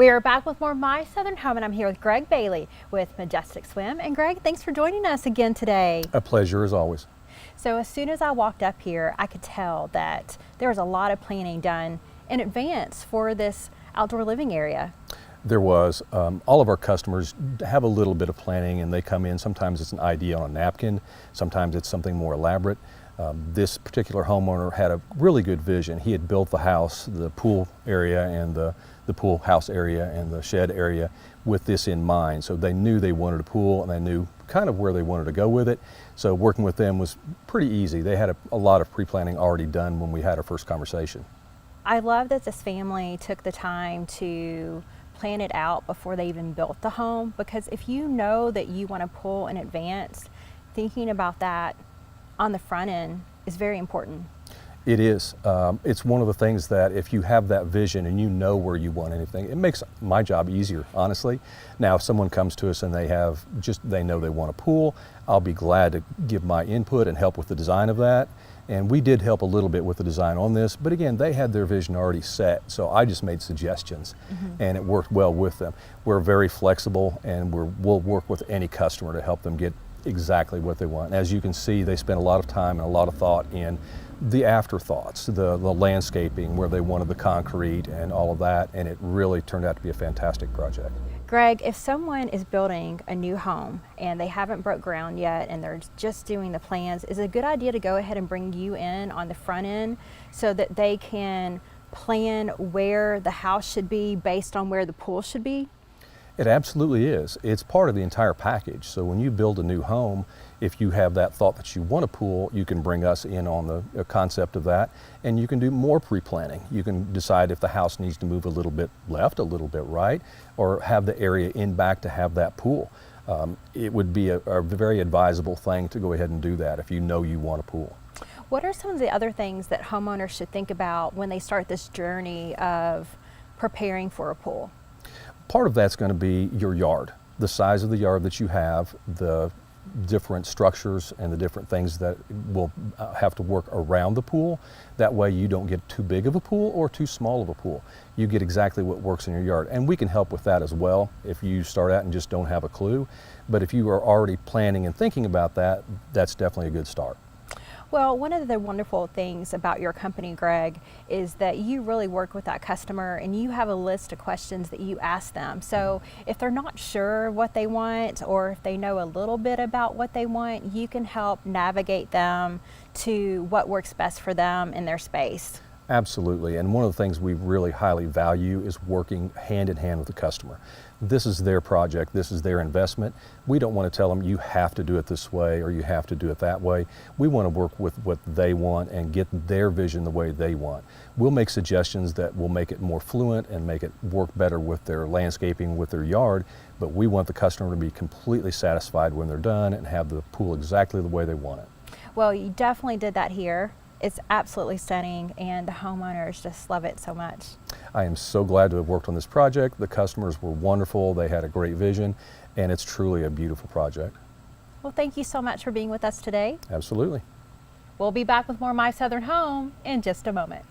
We are back with more My Southern Home, and I'm here with Greg Bailey with Majestic Swim. And Greg, thanks for joining us again today. A pleasure as always. So as soon as I walked up here, I could tell that there was a lot of planning done in advance for this outdoor living area. There was. All of our customers have a little bit of planning, and they come in. Sometimes it's an idea on a napkin. Sometimes it's something more elaborate. This particular homeowner had a really good vision. He had built the house, the pool area and the pool house area and the shed area with this in mind. So they knew they wanted a pool, and they knew kind of where they wanted to go with it. So working with them was pretty easy. They had a lot of pre-planning already done when we had our first conversation. I love that this family took the time to plan it out before they even built the home, because if you know that you want a pool in advance, thinking about that on the front end is very important. It is. It's one of the things that if you have that vision and you know where you want anything, it makes my job easier, honestly. Now, if someone comes to us and they know they want a pool, I'll be glad to give my input and help with the design of that. And we did help a little bit with the design on this, but again, they had their vision already set, so I just made suggestions, and it worked well with them. We're very flexible, and we'll work with any customer to help them get exactly what they want. As you can see, they spent a lot of time and a lot of thought in the afterthoughts, the landscaping, where they wanted the concrete and all of that, and it really turned out to be a fantastic project. Greg, if someone is building a new home and they haven't broke ground yet and they're just doing the plans, is it a good idea to go ahead and bring you in on the front end so that they can plan where the house should be based on where the pool should be? It absolutely is. It's part of the entire package. So when you build a new home, if you have that thought that you want a pool, you can bring us in on the concept of that, and you can do more pre-planning. You can decide if the house needs to move a little bit left, a little bit right, or have the area in back to have that pool. It would be a very advisable thing to go ahead and do that if you know you want a pool. What are some of the other things that homeowners should think about when they start this journey of preparing for a pool? Part of that's going to be your yard, the size of the yard that you have, the different structures and the different things that will have to work around the pool. That way you don't get too big of a pool or too small of a pool. You get exactly what works in your yard, and we can help with that as well if you start out and just don't have a clue. But if you are already planning and thinking about that, that's definitely a good start. Well, one of the wonderful things about your company, Greg, is that you really work with that customer and you have a list of questions that you ask them. So if they're not sure what they want, or if they know a little bit about what they want, you can help navigate them to what works best for them in their space. Absolutely, and one of the things we really highly value is working hand in hand with the customer. This is their project, this is their investment. We don't want to tell them you have to do it this way or you have to do it that way. We want to work with what they want and get their vision the way they want. We'll make suggestions that will make it more fluent and make it work better with their landscaping, with their yard, but we want the customer to be completely satisfied when they're done and have the pool exactly the way they want it. Well, you definitely did that here. It's absolutely stunning, and the homeowners just love it so much. I am so glad to have worked on this project. The customers were wonderful. They had a great vision, and it's truly a beautiful project. Well, thank you so much for being with us today. Absolutely. We'll be back with more My Southern Home in just a moment.